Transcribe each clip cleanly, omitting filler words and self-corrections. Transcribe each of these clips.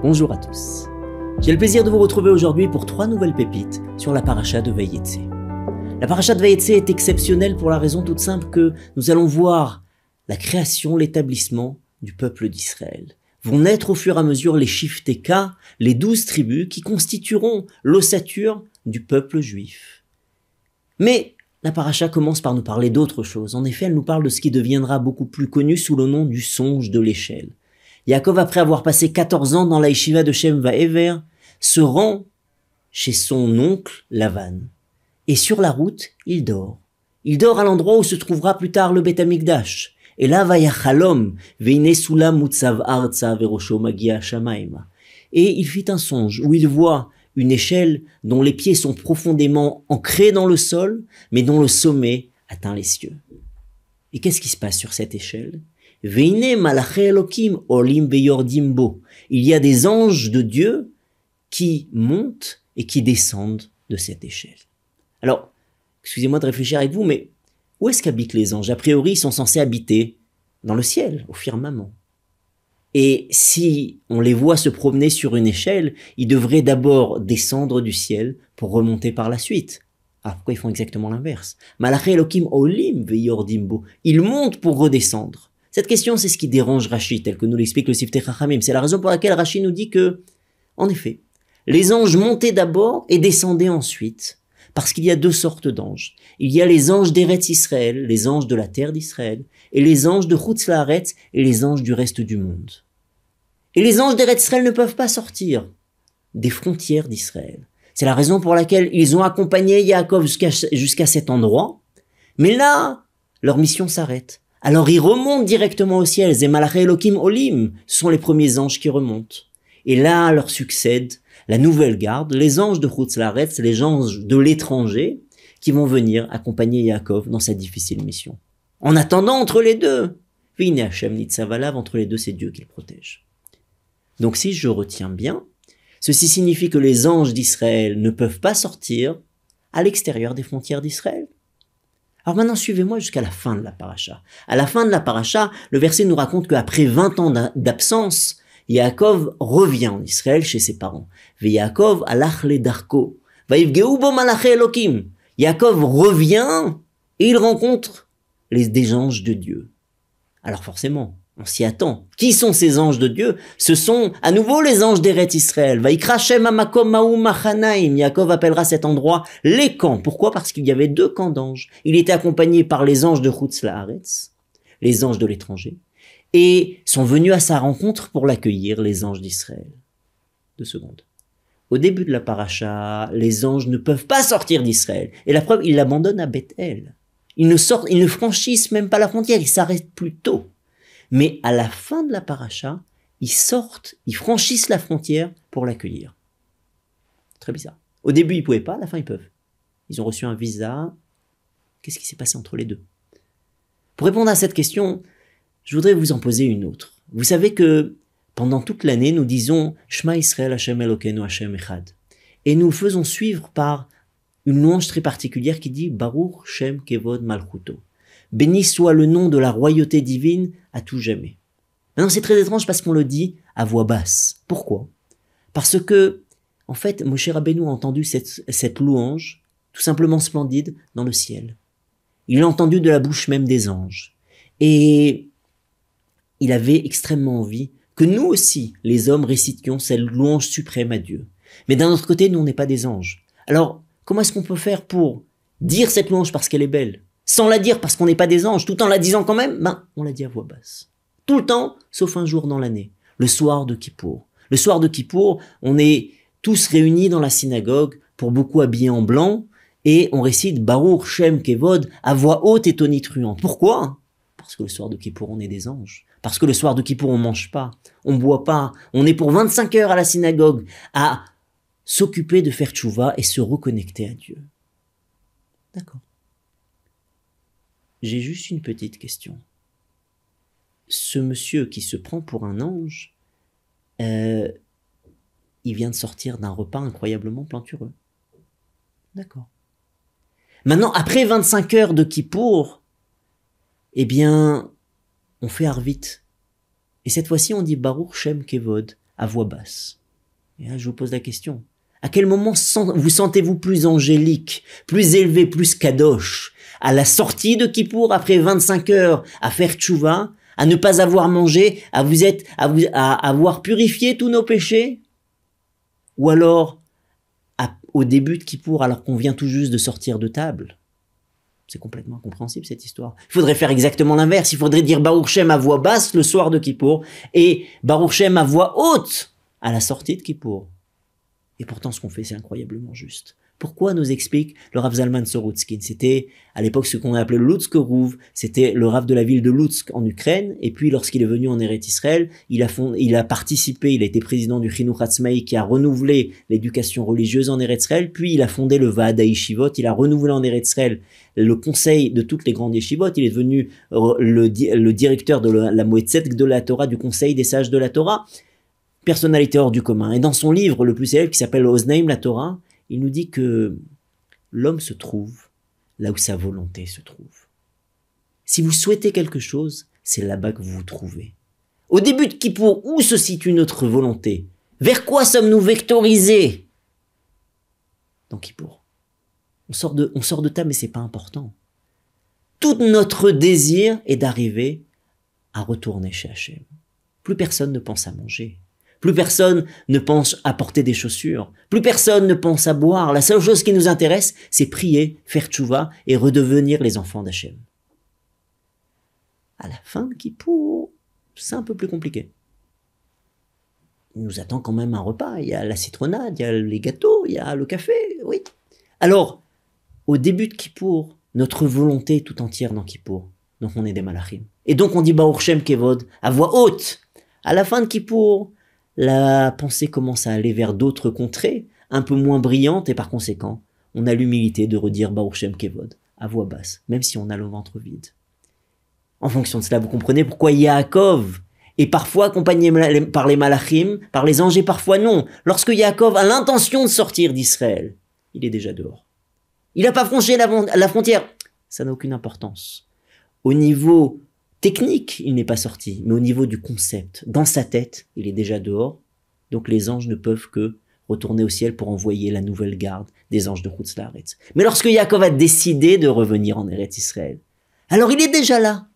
Bonjour à tous. J'ai le plaisir de vous retrouver aujourd'hui pour 3 nouvelles pépites sur la paracha de Vayetze. La paracha de Vayetze est exceptionnelle pour la raison toute simple que nous allons voir la création, l'établissement du peuple d'Israël. Vont naître au fur et à mesure les Shifteka, les 12 tribus qui constitueront l'ossature du peuple juif. Mais la paracha commence par nous parler d'autre chose. En effet, elle nous parle de ce qui deviendra beaucoup plus connu sous le nom du songe de l'échelle. Yaakov, après avoir passé 14 ans dans la yeshiva de Shem Vaever, se rend chez son oncle Lavan. Et sur la route, il dort. Il dort à l'endroit où se trouvera plus tard le Beth Amikdash. Et là, Vayachalom, veine sulam mutzav arza verosho magia shamaima. Et il fit un songe où il voit une échelle dont les pieds sont profondément ancrés dans le sol, mais dont le sommet atteint les cieux. Et qu'est-ce qui se passe sur cette échelle? Veine malaché Elokim olim veyordim bo. Il y a des anges de Dieu qui montent et qui descendent de cette échelle. Alors, excusez-moi de réfléchir avec vous, mais où est-ce qu'habitent les anges? A priori, ils sont censés habiter dans le ciel, au firmament. Et si on les voit se promener sur une échelle, ils devraient d'abord descendre du ciel pour remonter par la suite. Alors pourquoi ils font exactement l'inverse? Malaché Elokim olim veyordim bo. Ils montent pour redescendre. Cette question, c'est ce qui dérange Rashi, tel que nous l'explique le Siftei Chachamim. C'est la raison pour laquelle Rashi nous dit que, en effet, les anges montaient d'abord et descendaient ensuite, parce qu'il y a 2 sortes d'anges. Il y a les anges d'Eretz Israël, les anges de la terre d'Israël, et les anges de Chutz Laaretz, et les anges du reste du monde. Et les anges d'Eretz Israël ne peuvent pas sortir des frontières d'Israël. C'est la raison pour laquelle ils ont accompagné Yaakov jusqu'à cet endroit, mais là, leur mission s'arrête. Alors ils remontent directement au ciel. Zé Malaché Elokim Olim, ce sont les premiers anges qui remontent. Et là leur succède la nouvelle garde, les anges de Chutz Laaretz, les anges de l'étranger, qui vont venir accompagner Yaakov dans sa difficile mission. En attendant entre les deux, Vine Hashem Nitzavalav, entre les deux, c'est Dieu qui le protège. Donc si je retiens bien, ceci signifie que les anges d'Israël ne peuvent pas sortir à l'extérieur des frontières d'Israël. Alors maintenant, suivez-moi jusqu'à la fin de la paracha. À la fin de la paracha, le verset nous raconte qu'après 20 ans d'absence, Yaakov revient en Israël chez ses parents. Yaakov alach le darko. Vayivgeu bo malaché Elokim. Yaakov revient et il rencontre des anges de Dieu. Alors forcément, on s'y attend. Qui sont ces anges de Dieu? Ce sont à nouveau les anges d'Eretz Israël. Vaikra Shem hamakom mahu machanaim. Yaakov appellera cet endroit les camps. Pourquoi? Parce qu'il y avait 2 camps d'anges. Il était accompagné par les anges de Chutz Laaretz, les anges de l'étranger, et sont venus à sa rencontre pour l'accueillir, les anges d'Israël. 2 secondes. Au début de la paracha, les anges ne peuvent pas sortir d'Israël. Et la preuve, ils l'abandonnent à Bethel. Ils ne franchissent même pas la frontière, ils s'arrêtent plus tôt. Mais à la fin de la paracha, ils sortent, ils franchissent la frontière pour l'accueillir. Très bizarre. Au début, ils ne pouvaient pas, à la fin, ils peuvent. Ils ont reçu un visa. Qu'est-ce qui s'est passé entre les deux? Pour répondre à cette question, je voudrais vous en poser une autre. Vous savez que pendant toute l'année, nous disons « Shema Israël Hashem Elokeinu Hashem Echad ». Et nous le faisons suivre par une louange très particulière qui dit « Baruch Shem Kevod Malchuto ». Béni soit le nom de la royauté divine à tout jamais. Maintenant, c'est très étrange parce qu'on le dit à voix basse. Pourquoi? Parce que, en fait, Moshe Rabbeinu a entendu cette louange, tout simplement splendide, dans le ciel. Il l'a entendu de la bouche même des anges. Et il avait extrêmement envie que nous aussi, les hommes, récitions cette louange suprême à Dieu. Mais d'un autre côté, nous, on n'est pas des anges. Alors, comment est-ce qu'on peut faire pour dire cette louange parce qu'elle est belle? Sans la dire parce qu'on n'est pas des anges, tout en la disant quand même, on la dit à voix basse. Tout le temps, sauf un jour dans l'année, le soir de Kippour. Le soir de Kippour, on est tous réunis dans la synagogue, pour beaucoup habillés en blanc, et on récite Baruch Shem Kevod à voix haute et tonitruante. Pourquoi? Parce que le soir de Kippour, on est des anges. Parce que le soir de Kippour, on mange pas, on boit pas, on est pour 25 heures à la synagogue, à s'occuper de faire tchouva et se reconnecter à Dieu. D'accord. J'ai juste une petite question. Ce monsieur qui se prend pour un ange, il vient de sortir d'un repas incroyablement plantureux. D'accord. Maintenant, après 25 heures de Kippour, on fait Arvit. Et cette fois-ci, on dit Baruch Shem Kevod, à voix basse. Et là, je vous pose la question. À quel moment vous sentez-vous plus angélique, plus élevé, plus kadosh? À la sortie de Kippour, après 25 heures, à faire tchouva, à ne pas avoir mangé, à avoir purifié tous nos péchés? Ou alors, au début de Kippour, alors qu'on vient tout juste de sortir de table? C'est complètement incompréhensible, cette histoire. Il faudrait faire exactement l'inverse. Il faudrait dire Baruch Shem à voix basse le soir de Kippour et Baruch Shem à voix haute à la sortie de Kippour. Et pourtant, ce qu'on fait, c'est incroyablement juste. Pourquoi, nous explique le Rav Zalman Sorotskin? C'était, à l'époque, ce qu'on appelait le Lutsk Rouv. C'était le Rav de la ville de Lutsk en Ukraine. Et puis, lorsqu'il est venu en Eretz Israël, il a participé, il a été président du Chinuch Hatzmaï qui a renouvelé l'éducation religieuse en Eretz Israël. Puis, il a fondé le Vaad HaYeshivot. Il a renouvelé en Eretz Israël le conseil de toutes les grandes yeshivot. Il est devenu le directeur de la Moetzet de la Torah, du conseil des sages de la Torah. Personnalité hors du commun. Et dans son livre le plus célèbre qui s'appelle Oznaim la Torah, il nous dit que l'homme se trouve là où sa volonté se trouve. Si vous souhaitez quelque chose, c'est là-bas que vous vous trouvez. Au début de Kippour, où se situe notre volonté? Vers quoi sommes-nous vectorisés? Dans Kippour. On sort de table, mais c'est pas important. Tout notre désir est d'arriver à retourner chez Hachem. Plus personne ne pense à manger. Plus personne ne pense à porter des chaussures. Plus personne ne pense à boire. La seule chose qui nous intéresse, c'est prier, faire tchouva et redevenir les enfants d'Hachem. À la fin de Kippour, c'est un peu plus compliqué. Il nous attend quand même un repas. Il y a la citronnade, il y a les gâteaux, il y a le café, oui. Alors, au début de Kippour, notre volonté est tout entière dans Kippour. Donc on est des malachim. Et donc on dit Baruch Shem Kevod à voix haute. À la fin de Kippour, la pensée commence à aller vers d'autres contrées, un peu moins brillantes, et par conséquent, on a l'humilité de redire Baruch Shem Kevod à voix basse, même si on a le ventre vide. En fonction de cela, vous comprenez pourquoi Yaakov est parfois accompagné par les malachim, par les anges, et parfois non. Lorsque Yaakov a l'intention de sortir d'Israël, il est déjà dehors. Il n'a pas franchi la frontière. Ça n'a aucune importance. Au niveau technique, il n'est pas sorti, mais au niveau du concept, dans sa tête, il est déjà dehors. Donc les anges ne peuvent que retourner au ciel pour envoyer la nouvelle garde des anges de Chutz La'aretz. Mais lorsque Yaakov a décidé de revenir en Eretz Israël, alors il est déjà là.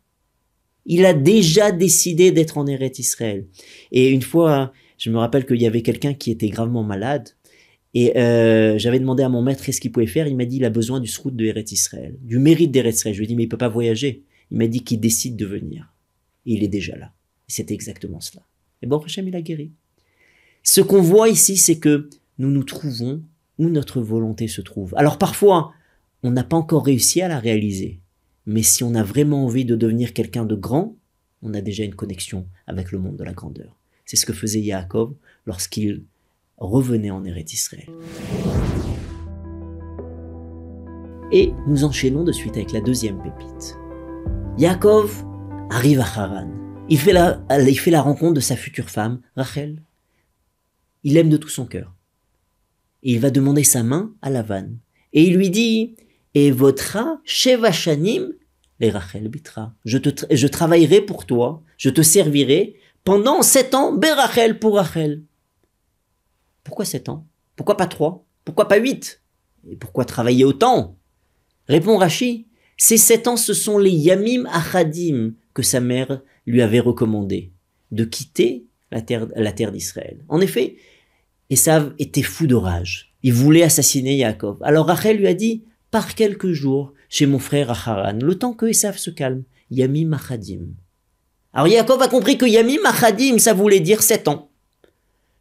Il a déjà décidé d'être en Eretz Israël. Et une fois, je me rappelle qu'il y avait quelqu'un qui était gravement malade, et j'avais demandé à mon maître qu'est-ce qu'il pouvait faire. Il m'a dit il a besoin du srout de Eretz Israël, du mérite d'Eretz Israël. Je lui ai dit mais il peut pas voyager. Il m'a dit qu'il décide de venir. Et il est déjà là. Et c'était exactement cela. Et Baruch Hashem, il a guéri. Ce qu'on voit ici, c'est que nous nous trouvons où notre volonté se trouve. Alors parfois, on n'a pas encore réussi à la réaliser. Mais si on a vraiment envie de devenir quelqu'un de grand, on a déjà une connexion avec le monde de la grandeur. C'est ce que faisait Yaakov lorsqu'il revenait en Eretz Israël. Et nous enchaînons de suite avec la deuxième pépite. Yaakov arrive à Haran. Il fait la rencontre de sa future femme, Rachel. Il l'aime de tout son cœur. Et il va demander sa main à Lavan. Et il lui dit « Et votera Sheva Shanim les Rachel Bitra. Je travaillerai pour toi, je te servirai pendant 7 ans, Berachel pour Rachel. » Pourquoi 7 ans? Pourquoi pas 3? Pourquoi pas 8? Et pourquoi travailler autant? Répond Rashi, ces 7 ans, ce sont les Yamim Achadim que sa mère lui avait recommandé de quitter la terre d'Israël. En effet, Esav était fou de rage. Il voulait assassiner Yaakov. Alors Rachel lui a dit, pars quelques jours chez mon frère à Haran, le temps que Esav se calme. Yamim Achadim. Alors Yaakov a compris que Yamim Achadim, ça voulait dire 7 ans.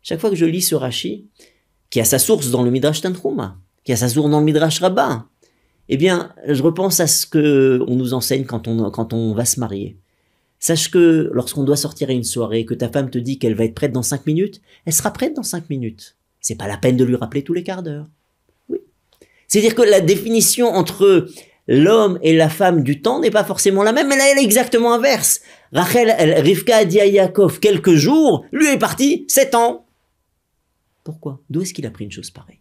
Chaque fois que je lis ce Rashi, qui a sa source dans le Midrash Tanchuma, qui a sa source dans le Midrash Rabbah, eh bien, je repense à ce que on nous enseigne quand on va se marier. Sache que lorsqu'on doit sortir à une soirée, que ta femme te dit qu'elle va être prête dans 5 minutes, elle sera prête dans 5 minutes. C'est pas la peine de lui rappeler tous les quarts d'heure. Oui. C'est-à-dire que la définition entre l'homme et la femme du temps n'est pas forcément la même, mais là, elle est exactement inverse. Rivka a dit à Yaakov quelques jours, lui est parti 7 ans. Pourquoi? D'où est-ce qu'il a pris une chose pareille?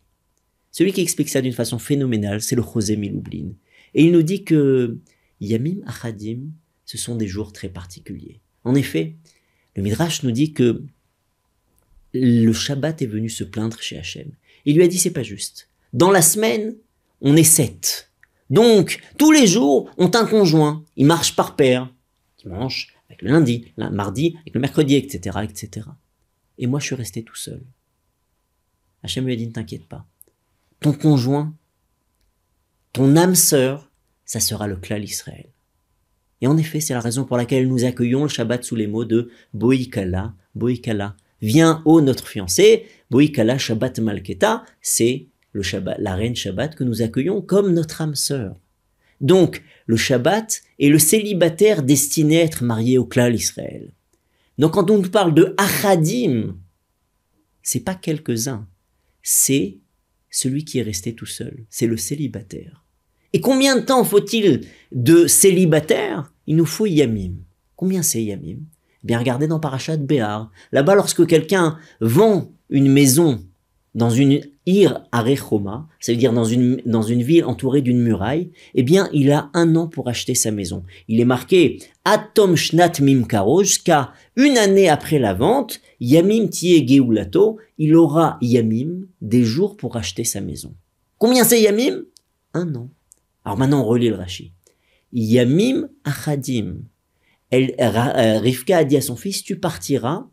Celui qui explique ça d'une façon phénoménale, c'est le José Miloublin. Et il nous dit que Yamim Achadim, ce sont des jours très particuliers. En effet, le Midrash nous dit que le Shabbat est venu se plaindre chez Hachem. Il lui a dit, c'est pas juste. Dans la semaine, on est 7. Donc, tous les jours, ont un conjoint. Ils marchent par paire. Dimanche, avec le lundi, le mardi, avec le mercredi, etc., etc. Et moi, je suis resté tout seul. Hachem lui a dit, ne t'inquiète pas. Ton conjoint, ton âme sœur, ça sera le Klal Israël. Et en effet, c'est la raison pour laquelle nous accueillons le Shabbat sous les mots de Boïkala, Boïkala. Viens, ô notre fiancé, Boïkala Shabbat Malketa, c'est le Shabbat, la reine Shabbat que nous accueillons comme notre âme sœur. Donc, le Shabbat est le célibataire destiné à être marié au Klal Israël. Donc, quand on nous parle de Achadim, c'est pas quelques-uns, c'est celui qui est resté tout seul, c'est le célibataire. Et combien de temps faut-il de célibataire? Il nous faut Yamim. Combien c'est Yamim? Bien, regardez dans Parashat Béar. Là-bas, lorsque quelqu'un vend une maison dans une Ir Arechoma, ça veut dire dans une ville entourée d'une muraille, eh bien, il a 1 an pour acheter sa maison. Il est marqué Atom Shnat Mimkaro, jusqu'à 1 année après la vente, Yamim Tie Geulato, il aura Yamim, des jours pour acheter sa maison. Combien c'est Yamim? 1 an. Alors maintenant, on relit le Rashi. Yamim Achadim. Rivka a dit à son fils, tu partiras,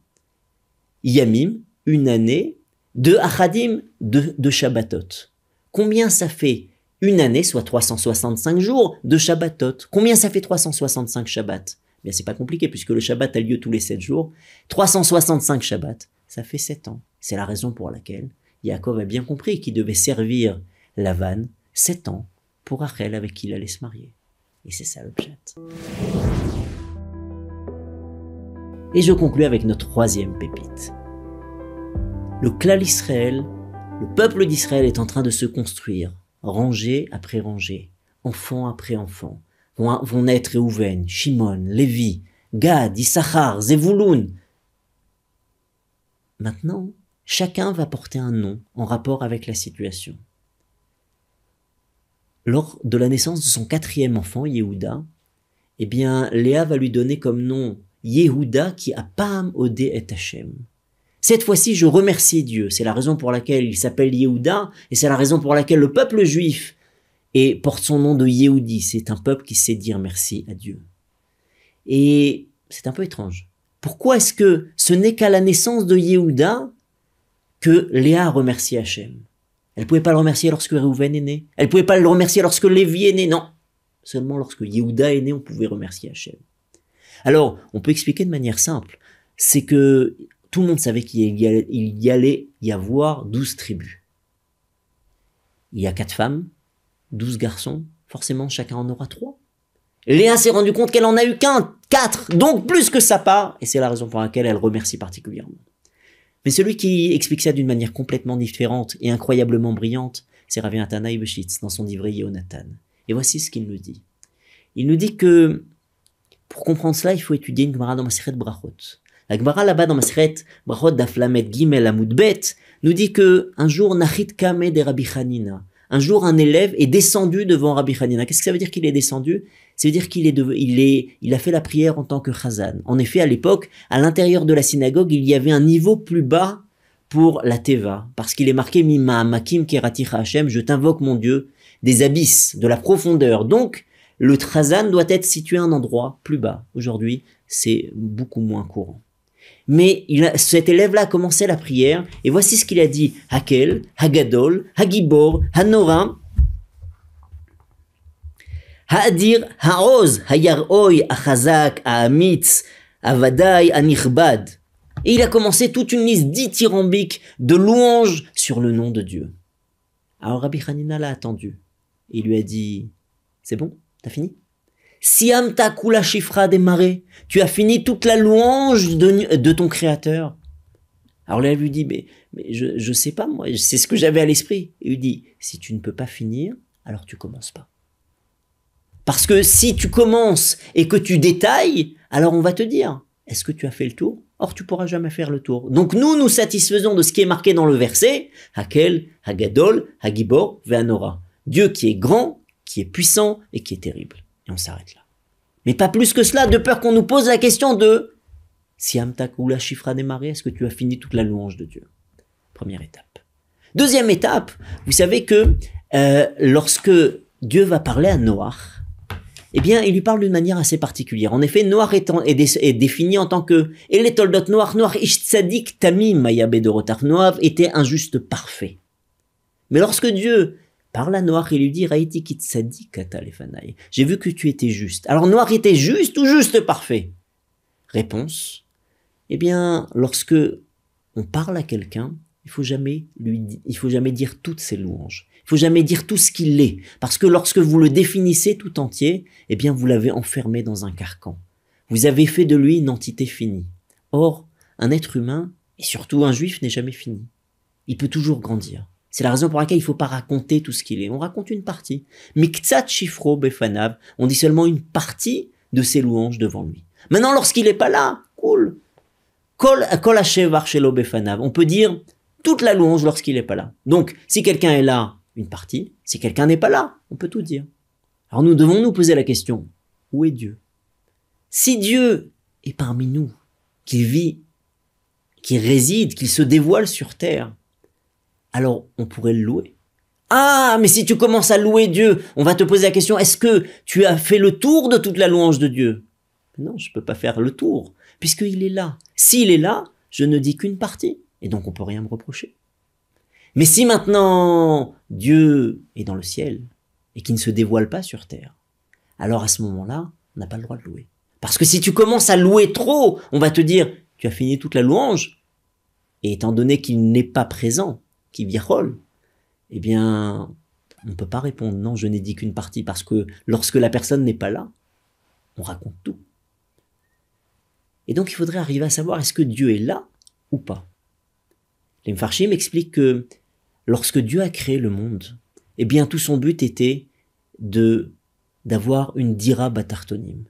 Yamim, 1 année, de Achadim, de Shabbatot. Combien ça fait 1 année, soit 365 jours, de Shabbatot? Combien ça fait 365 Shabbats? Bien, c'est pas compliqué, puisque le Shabbat a lieu tous les 7 jours. 365 Shabbats, ça fait 7 ans. C'est la raison pour laquelle Yaakov a bien compris qu'il devait servir Lavan 7 ans pour Rachel avec qui il allait se marier. Et c'est ça le pshat. Et je conclus avec notre 3e pépite. Le Klal Israël, le peuple d'Israël est en train de se construire, rangée après rangée, enfant après enfant. Vont naître Réhouven, Shimon, Lévi, Gad, Issachar, Zevouloun. Maintenant, chacun va porter un nom en rapport avec la situation. Lors de la naissance de son 4e enfant, Yehuda, eh bien, Léa va lui donner comme nom Yehuda qui a Pam Odé et Hachem. Cette fois-ci, je remercie Dieu. C'est la raison pour laquelle il s'appelle Yehuda, et c'est la raison pour laquelle le peuple juif porte son nom de Yehudi. C'est un peuple qui sait dire merci à Dieu. Et c'est un peu étrange. Pourquoi est-ce que ce n'est qu'à la naissance de Yehuda que Léa remercie Hachem? Elle ne pouvait pas le remercier lorsque Réhouven est né. Elle ne pouvait pas le remercier lorsque Lévi est né. Non. Seulement lorsque Yehuda est né, on pouvait remercier Hachem. Alors, on peut expliquer de manière simple. C'est que tout le monde savait qu'il y allait y avoir 12 tribus. Il y a 4 femmes, 12 garçons. Forcément, chacun en aura 3. Léa s'est rendu compte qu'elle en a eu qu'un, 4. Donc plus que sa part. Et c'est la raison pour laquelle elle remercie particulièrement. Mais celui qui explique ça d'une manière complètement différente et incroyablement brillante, c'est Rabbi Nathan Eibeshitz dans son livret Yonatan. Et voici ce qu'il nous dit. Il nous dit que pour comprendre cela, il faut étudier une Gemara dans Masechet Brachot. La Gemara là-bas dans Masechet Brachot d'Aflamet Gimel Amud Bet nous dit que un jour Nachit Kame de Rabbi Hanina, un jour un élève est descendu devant Rabbi Hanina. Qu'est-ce que ça veut dire qu'il est descendu? Ça veut dire qu'il a fait la prière en tant que chazan. En effet, à l'époque, à l'intérieur de la synagogue, il y avait un niveau plus bas pour la teva, parce qu'il est marqué Mima Makim Keraticha Hashem, je t'invoque mon Dieu, des abysses, de la profondeur. Donc, le chazan doit être situé à un endroit plus bas. Aujourd'hui, c'est beaucoup moins courant. Mais cet élève-là a commencé la prière, et voici ce qu'il a dit. Hakel, Hagadol, Hagibor, Hanora, Haadir, Haoz, Hayaroy, Achazak, Haamitz, Avadai, Anichbad. Et il a commencé toute une liste dithyrambique de louanges sur le nom de Dieu. Alors Rabbi Hanina l'a attendu. Il lui a dit, c'est bon, t'as fini? Siam ta kula shifra démarré. Tu as fini toute la louange de ton créateur. Alors là, elle lui dit, mais je sais pas, moi, c'est ce que j'avais à l'esprit. Il lui dit, si tu ne peux pas finir, alors tu commences pas. Parce que si tu commences et que tu détailles, alors on va te dire, est-ce que tu as fait le tour? Or, tu pourras jamais faire le tour. Donc nous satisfaisons de ce qui est marqué dans le verset, Hakel, Hagadol, Hagibor, Ve'anora. Dieu qui est grand, qui est puissant et qui est terrible. Et on s'arrête là. Mais pas plus que cela, de peur qu'on nous pose la question de Siamta Kula Shifra Demare, est-ce que tu as fini toute la louange de Dieu? Première étape. Deuxième étape, vous savez que lorsque Dieu va parler à Noach, eh bien, il lui parle d'une manière assez particulière. En effet, Noach est défini en tant que El Toldot Noach Ish Tzadik Tamim Maya Bedorotar. Noach était un juste parfait. Mais lorsque Dieu parle à Noach, il lui dit Raïti Ki Tzadik Ata Lefanai. J'ai vu que tu étais juste. Alors Noach était juste ou juste parfait? Réponse. Eh bien, lorsque on parle à quelqu'un, il faut jamais dire toutes ses louanges. Il faut jamais dire tout ce qu'il est. Parce que lorsque vous le définissez tout entier, eh bien, vous l'avez enfermé dans un carcan. Vous avez fait de lui une entité finie. Or, un être humain, et surtout un juif, n'est jamais fini. Il peut toujours grandir. C'est la raison pour laquelle il ne faut pas raconter tout ce qu'il est. On raconte une partie. Miktsat shifro befanav. On dit seulement une partie de ses louanges devant lui. Maintenant, lorsqu'il n'est pas là, cool. Kol hashev arshelo befanav. On peut dire toute la louange lorsqu'il n'est pas là. Donc, si quelqu'un est là, une partie. Si quelqu'un n'est pas là, on peut tout dire. Alors nous devons nous poser la question, où est Dieu? Si Dieu est parmi nous, qu'il vit, qu'il réside, qu'il se dévoile sur terre, alors on pourrait le louer. Ah, mais si tu commences à louer Dieu, on va te poser la question, est-ce que tu as fait le tour de toute la louange de Dieu? Non, je ne peux pas faire le tour, puisqu'il est là. S'il est là, je ne dis qu'une partie, et donc on ne peut rien me reprocher. Mais si maintenant Dieu est dans le ciel et qu'il ne se dévoile pas sur terre, alors à ce moment-là, on n'a pas le droit de louer. Parce que si tu commences à louer trop, on va te dire, tu as fini toute la louange, et étant donné qu'il n'est pas présent, qu'il virole, eh bien, on ne peut pas répondre, non, je n'ai dit qu'une partie, parce que lorsque la personne n'est pas là, on raconte tout. Et donc il faudrait arriver à savoir, est-ce que Dieu est là ou pas? Les Mfarshim expliquent que lorsque Dieu a créé le monde, eh bien tout son but était d'avoir une dira batartonim,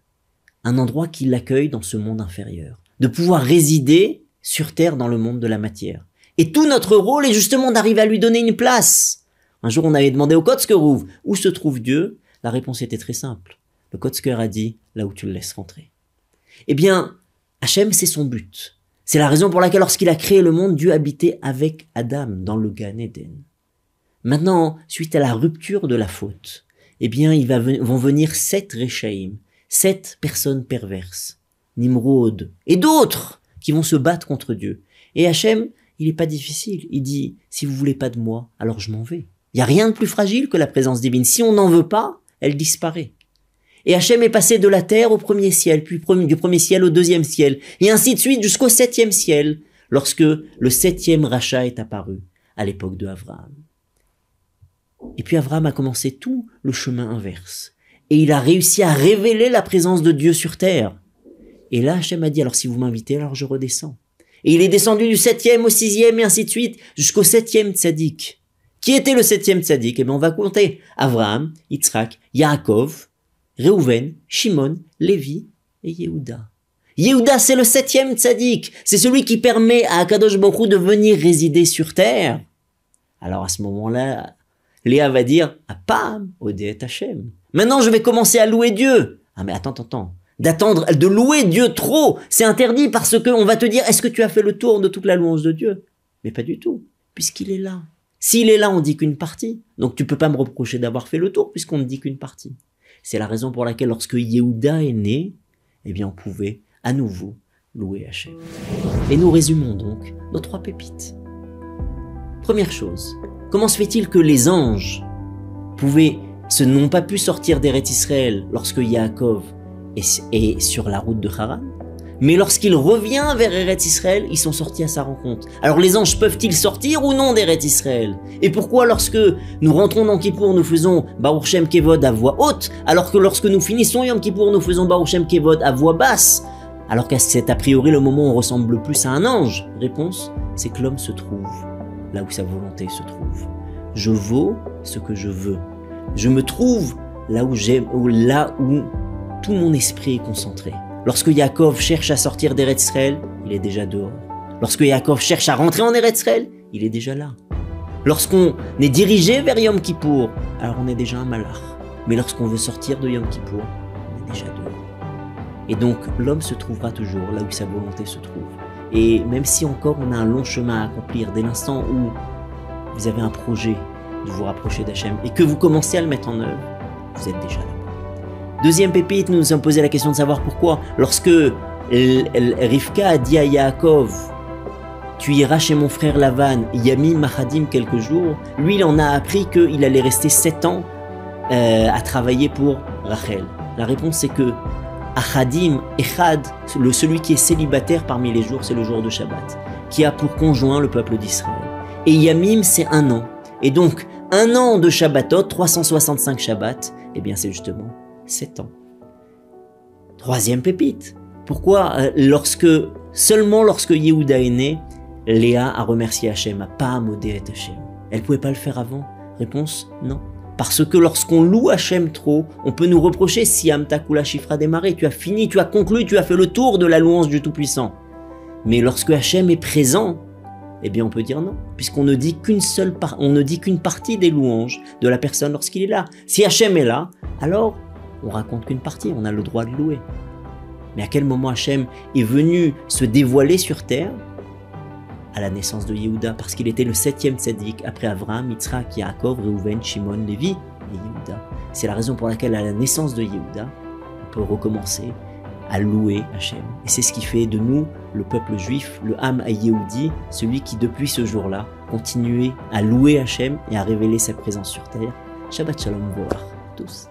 un endroit qui l'accueille dans ce monde inférieur, de pouvoir résider sur terre dans le monde de la matière. Et tout notre rôle est justement d'arriver à lui donner une place. Un jour on avait demandé au Kotzkerouv, où se trouve Dieu? La réponse était très simple. Le Kotzker a dit, là où tu le laisses rentrer. Eh bien, Hachem, c'est son but. C'est la raison pour laquelle lorsqu'il a créé le monde, Dieu habitait avec Adam dans le Gan Eden. Maintenant, suite à la rupture de la faute, eh bien, vont venir 7 Rechaïm, 7 personnes perverses, Nimrod et d'autres qui vont se battre contre Dieu. Et Hachem, il n'est pas difficile. Il dit, si vous voulez pas de moi, alors je m'en vais. Il n'y a rien de plus fragile que la présence divine. Si on n'en veut pas, elle disparaît. Et Hachem est passé de la terre au premier ciel, puis du premier ciel au deuxième ciel, et ainsi de suite jusqu'au 7e ciel, lorsque le 7e rachat est apparu, à l'époque de Abraham. Et puis Abraham a commencé tout le chemin inverse, et il a réussi à révéler la présence de Dieu sur terre. Et là, Hachem a dit, alors si vous m'invitez, alors je redescends. Et il est descendu du 7e au 6e, et ainsi de suite, jusqu'au 7e tzaddik. Qui était le 7e tzaddik? Eh bien, on va compter Abraham, Yitzhak, Yaakov, Réhouven, Shimon, Lévi et Yehuda. Yehuda, c'est le 7e tzaddik. C'est celui qui permet à Akadosh Baruch Hu de venir résider sur terre. Alors à ce moment-là, Léa va dire, Apam, Odet Hashem. Maintenant, je vais commencer à louer Dieu. Ah mais attends. De louer Dieu trop, c'est interdit parce que on va te dire, est-ce que tu as fait le tour de toute la louange de Dieu? Mais pas du tout, puisqu'il est là. S'il est là, on dit qu'une partie. Donc tu peux pas me reprocher d'avoir fait le tour puisqu'on ne dit qu'une partie. C'est la raison pour laquelle lorsque Yehuda est né, eh bien on pouvait à nouveau louer Hachem. Et nous résumons donc nos 3 pépites. Première chose, comment se fait-il que les anges n'ont pas pu sortir d'Eretz Israël lorsque Yaakov est sur la route de Haran? Mais lorsqu'il revient vers Eretz Israël, ils sont sortis à sa rencontre. Alors les anges peuvent-ils sortir ou non d'Eretz Israël? Et pourquoi lorsque nous rentrons dans Kippour, nous faisons Baruch Shem Kevod à voix haute, alors que lorsque nous finissons Yom Kippour, nous faisons Baruch Shem Kevod à voix basse? Alors que c'est a priori le moment où on ressemble plus à un ange. Réponse, c'est que l'homme se trouve là où sa volonté se trouve. Je vaux ce que je veux. Je me trouve là où j'aime, là où tout mon esprit est concentré. Lorsque Yaakov cherche à sortir d'Eretz Israël, il est déjà dehors. Lorsque Yaakov cherche à rentrer en Eretz Israël, il est déjà là. Lorsqu'on est dirigé vers Yom Kippour, alors on est déjà un malach. Mais lorsqu'on veut sortir de Yom Kippour, on est déjà dehors. Et donc l'homme se trouvera toujours là où sa volonté se trouve. Et même si encore on a un long chemin à accomplir, dès l'instant où vous avez un projet de vous rapprocher d'Hachem et que vous commencez à le mettre en œuvre, vous êtes déjà là. Deuxième pépite, nous nous sommes posé la question de savoir pourquoi, lorsque Rivka a dit à Yaakov, tu iras chez mon frère Lavan, Yamim Machadim quelques jours, lui il en a appris qu'il allait rester 7 ans à travailler pour Rachel. La réponse c'est que Achadim, Echad, celui qui est célibataire parmi les jours, c'est le jour de Shabbat, qui a pour conjoint le peuple d'Israël. Et Yamim, c'est 1 an. Et donc, 1 an de Shabbatot, 365 Shabbats, eh bien c'est justement 7 ans. Troisième pépite. Pourquoi seulement lorsque Yehuda est né, Léa a remercié Hachem, a pas modéré Hachem. Elle pouvait pas le faire avant? Réponse, non. Parce que lorsqu'on loue Hachem trop, on peut nous reprocher si Amtakula Shifra démarré, tu as fini, tu as conclu, tu as fait le tour de la louange du Tout-Puissant. Mais lorsque Hachem est présent, eh bien on peut dire non, puisqu'on ne dit qu'une partie des louanges de la personne lorsqu'il est là. Si Hachem est là, alors on raconte qu'une partie, on a le droit de louer. Mais à quel moment Hachem est venu se dévoiler sur terre? À la naissance de Yehuda, parce qu'il était le 7e tzaddik après Avraham, Yitzhak, Yaakov, Reuven, Shimon, Lévi et Yehuda. C'est la raison pour laquelle à la naissance de Yehuda, on peut recommencer à louer Hachem. Et c'est ce qui fait de nous, le peuple juif, le Ham HaYehudi, celui qui depuis ce jour-là continue à louer Hachem et à révéler sa présence sur terre. Shabbat Shalom Voach tous.